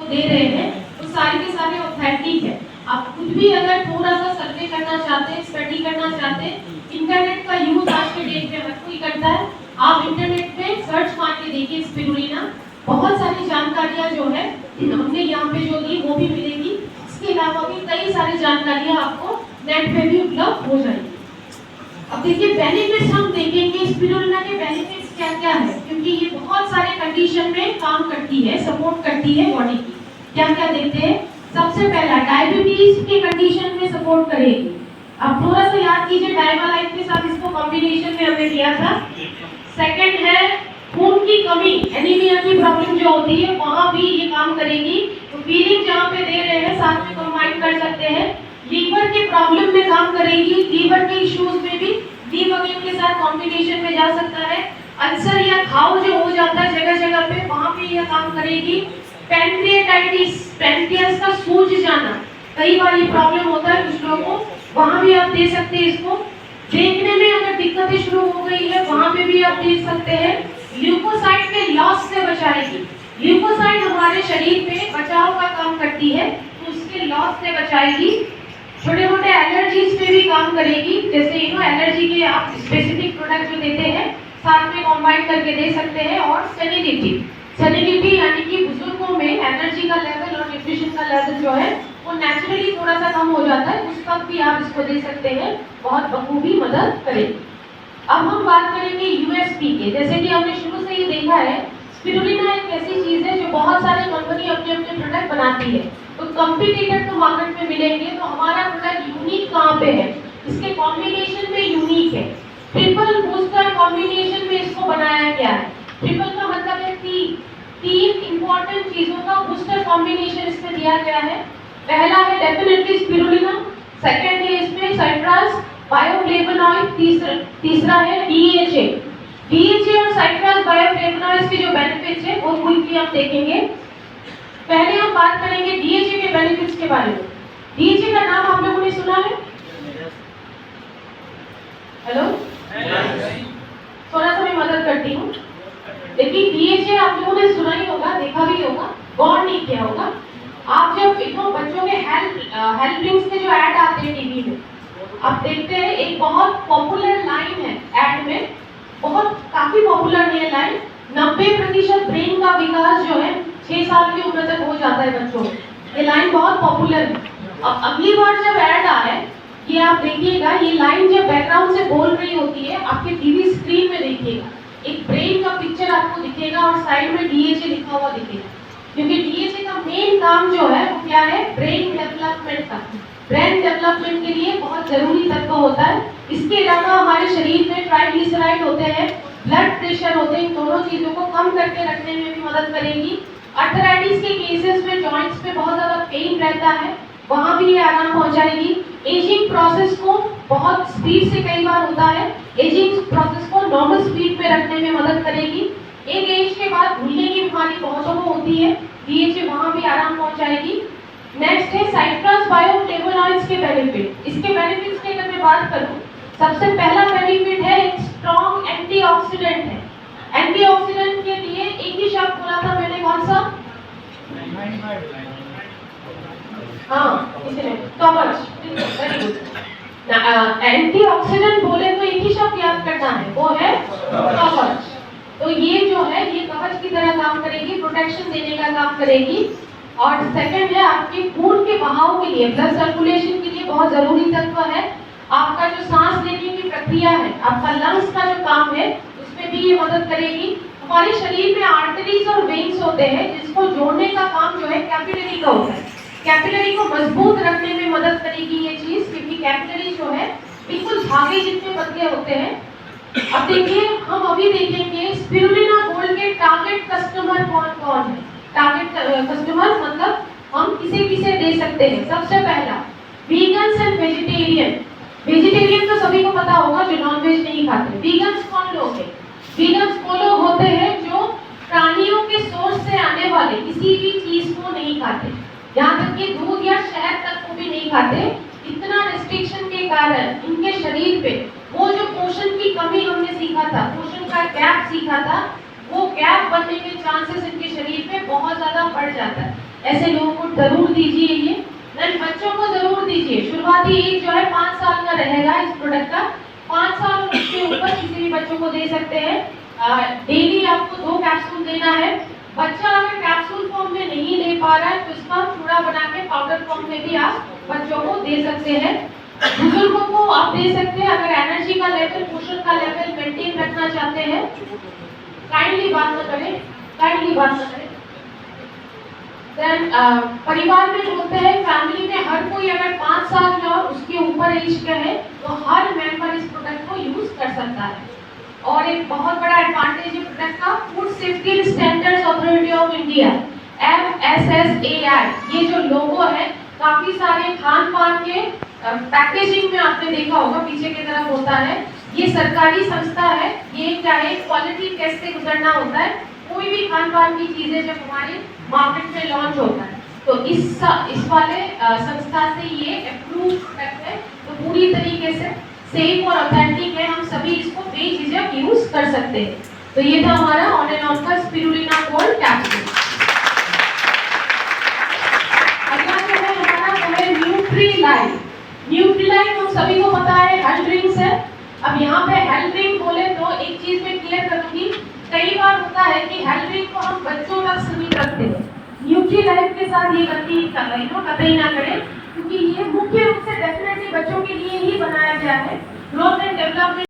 आपको दे रहे हैं वो सारे के सारे ऑथेंटिक है। आप कुछ भी अगर थोड़ा सा सर्वे करना चाहते हैं, स्टडी करना चाहते हैं, इंटरनेट का यूज आज के डेट में हर कोई करता है। आप इंटरनेट पे सर्च मार के देखिए स्पिरुलिना, बहुत सारी जानकारियां जो है हमने यहाँ पे जो दी वो भी मिलेगी। इसके अलावा भी कई सारी जानकारियां आपको नेट पे भी उपलब्ध हो जाएगी। अब देखिए बेनिफिट्स हम देखेंगे स्पिरुलिना के बेनिफिट्स क्या क्या है, क्योंकि ये बहुत सारे कंडीशन में काम करती है, सपोर्ट करती है बॉडी की। क्या क्या देखते हैं, सबसे पहला डायबिटीज के कंडीशन में सपोर्ट करेगी। अब थोड़ा सा याद कीजिए डायवालाइट के साथ इसको कॉम्बिनेशन में हमने लिया था। सेकंड है खून की कमी, एनीमिया की प्रॉब्लम जो होती है वहां भी ये काम करेगी। तो फीलिंग जहाँ पे दे रहे हैं साथ में कंबाइन कर सकते हैं। लीवर के प्रॉब्लम में काम करेगी, लीवर के इश्यूज में भी डीबगिंग के साथ कॉम्बिनेशन में जा सकता है। अल्सर या घाव जो हो जाता है जगह जगह पे वहां पे यह काम करेगी। पैनक्रियाटाइटिस, पैनक्रियास का सूज जाना, कई बार ये प्रॉब्लम होता है कुछ लोगों को, वहां भी आप दे सकते हैं इसको। देखने में अगर दिक्कतें शुरू हो गई है वहां पे भी आप दे सकते हैं। ल्यूकोसाइट के लॉस से बचाएगी। ल्यूकोसाइट हमारे शरीर में बचाव का काम करती है, तो उसके लॉस से बचाएगी। छोटे मोटे एलर्जीज पे भी काम करेगी, जैसे एलर्जी के आप स्पेसिफिक प्रोडक्ट जो देते हैं साथ में कॉम्बाइन करके दे सकते हैं। और सेनिलिटी यानी कि बुजुर्गों में एनर्जी का लेवल और न्यूट्रिशन का लेवल जो है वो नेचुरली थोड़ा सा कम हो जाता है, उस वक्त भी आप इसको दे सकते हैं, बहुत बखूबी मदद करेगी। अब हम बात करेंगे यूएसपी के। जैसे कि हमने शुरू से ही देखा है स्पिरुलिना एक ऐसी चीज है जो बहुत सारे कंपनी अपने अपने प्रोडक्ट बनाती है, तो कंपटीटर तो मार्केट में मिलेंगे, तो हमारा प्रोडक्ट यूनिक कहाँ पे है, इसके कॉम्बिनेशन में यूनिक है। ट्रिपल बूस्टर कॉम्बिनेशन में इसको बनाया गया है। ट्रिपल का मतलब है तीन इंपॉर्टेंट चीजों का बूस्टर कॉम्बिनेशन इसमें दिया गया है। पहला है डेफिनेटली स्पिरुलिना, सेकंड है इसमें साइट्रस, बायोफ्लेवोनॉइड, तीसरा है डीएचए। डीएचए और साइट्रस बायोफ्लेवोनॉइड्स के जो बेनिफिट्स है वो क्विकली हम देखेंगे। पहले हम बात करेंगे डीएचए के बेनिफिट्स के बारे में। डीएचए का नाम आप लोगों ने सुना है? हेलो, थोड़ा सा मैं मदद करती हूँ। देखिए डीएचए आप लोगों ने सुना ही होगा, देखा भी होगा, गौर नहीं किया होगा। आप जब बच्चों के हेल्थ ड्रिंक्स के जो ऐड आते हैं टीवी में, आप देखते हैं एक बहुत पॉपुलर लाइन है ऐड में, बहुत काफी पॉपुलर है लाइन, 90% ब्रेन का विकास जो है 6 साल की उम्र तक हो जाता है बच्चों में। ये लाइन बहुत पॉपुलर है। अब अगली बार जब ऐड आए, ये आप देखिएगा, ये लाइन जब बैकग्राउंड से बोल रही होती है आपके टीवी स्क्रीन में देखिएगा, एक ब्रेन का पिक्चर आपको दिखेगा और साइड में डीएचए लिखा हुआ दिखेगा, क्योंकि डीएचए का मेन काम जो है वो क्या है, ब्रेन डेवलपमेंट का। ब्रेन डेवलपमेंट के लिए बहुत जरूरी तत्व होता है। इसके अलावा हमारे शरीर में ट्राइग्लिसराइड होते हैं, ब्लड प्रेशर होते हैं, इन दोनों चीजों को कम करके रखने में भी मदद करेगी। अर्थराइटिस के केसेस में जॉइंट्स पे बहुत ज्यादा पेन रहता है, वहां भी ये आराम पहुंचाएगी। एजिंग प्रोसेस को बहुत स्पीड से कई बार होता है, एजिंग प्रोसेस को नॉर्मल स्पीड पे रखने में मदद करेगी। एक एज के बाद भूलने की बीमारी बहुतों को होती है, डीएचए वहां भी आराम पहुंचाएगी। नेक्स्ट है साइट्रस बायोफ्लेवोनॉइड्स के बेनिफिट। इसके बेनिफिट्स की अगर मैं बात करूं, सबसे पहला बेनिफिट है एक स्ट्रॉन्ग एंटीऑक्सीडेंट है। एंटीऑक्सीडेंट के लिए एक ही शब्द बोला था मैंने, कौन सा? हाँ, इसमें कवच। एंटीऑक्सीडेंट बोले तो एक ही शब्द याद करना है, वो है कवच। तो ये जो है ये कवच की तरह काम करेगी, प्रोटेक्शन देने का काम करेगी। और सेकंड है आपके खून के बहाव के लिए, ब्लड सर्कुलेशन के लिए बहुत जरूरी तत्व है। आपका जो सांस लेने की प्रक्रिया है, आपका लंग्स का जो काम है, उसमें भी ये मदद करेगी। हमारे शरीर में आर्टरीज और वेन्स होते हैं जिसको जोड़ने का काम जो है कैपिलरी का होता है। कैपिलरी को मजबूत रखने में मदद करेगी ये चीज, क्योंकि कैपिलरी जो है बिल्कुल धागे जितने पतले होते हैं। अब देखिए, हम अभी देखेंगे स्पिरुलिना गोल्ड के टारगेट कस्टमर कौन कौन है। टारगेट कस्टमर मतलब हम किसे किसे दे सकते हैं। सबसे पहला वीगन्स एंड वेजिटेरियन। वेजिटेरियन तो सभी को पता होगा जो नॉनवेज नहीं खाते। वीगन्स कौन लोग हैं? वीगन्स वो लोग होते हैं जो प्राणियों के सोर्स से आने वाले किसी भी चीज को नहीं खाते, यहाँ तक कि दूध या शहद तक को भी नहीं खाते। इतना रिस्ट्रिक्शन के कारण इनके शरीर पे वो जो पोषण की कमी हमने सीखा था, पोषण का गैप सीखा था, वो गैप बनने के चांसेस इनके शरीर पे बहुत ज्यादा बढ़ जाता है। ऐसे लोगों को जरूर दीजिए ये। देन बच्चों को जरूर दीजिए। शुरुआती एज जो है 5 साल का रहेगा इस प्रोडक्ट का। 5 साल और उसके ऊपर किसी भी बच्चों को दे सकते हैं। डेली आपको 2 कैप्सूल देना है। बच्चा अगर कैप्सूल फॉर्म में नहीं ले पा रहा है तो इसका चूड़ा बना के पाउडर फॉर्म में भी आप बच्चों को दे सकते हैं। बुजुर्गों को आप दे सकते हैं अगर एनर्जी का लेवल, पोषण का लेवल मेंटेन रखना चाहते हैं। काइंडली बात न करें, काइंडली बात न करें। देन परिवार में बोलते हैं फैमिली में हर कोई अगर 5 साल या उसके ऊपर एज का है तो हर मेंबर इस प्रोडक्ट को यूज कर सकता है। और एक बहुत बड़ा एडवांटेज है प्रोडक्ट का, food safety standards authority of India FSSAI, ये जो लोगो है काफी सारे खान पान के पैकेजिंग में आपने देखा होगा पीछे की तरफ होता है। ये सरकारी संस्था है, ये क्या है क्वालिटी टेस्ट से गुजरना होता है। कोई भी खान पान की चीजें जब हमारे मार्केट में लॉन्च होता है तो इस वाले संस्था से ये अप्रूव प्रोडक्ट है, तो पूरी तरीके से सेफ और ऑथेंटिक है। हम सभी इसको बेझिझक यूज कर सकते हैं। तो ये था हमारा ऑन एंड ऑन का स्पिरुलिना गोल्ड कैप्सूल। अगला जो है हमारा वो है न्यूट्रीलाइट। न्यूट्रीलाइट हम सभी को पता है हेल्थ ड्रिंक्स है। अब यहाँ पे हेल्थ ड्रिंक बोले तो एक चीज मैं क्लियर करूंगी, कई बार होता है कि हेल्थ ड्रिंक को हम बच्चों तक सीमित रखते हैं। न्यूट्रीलाइट के साथ ये कतई ना करें, क्योंकि ये मुख्य रूप से डेफिनेटली बच्चों के लिए ही बनाया गया है। Growth and development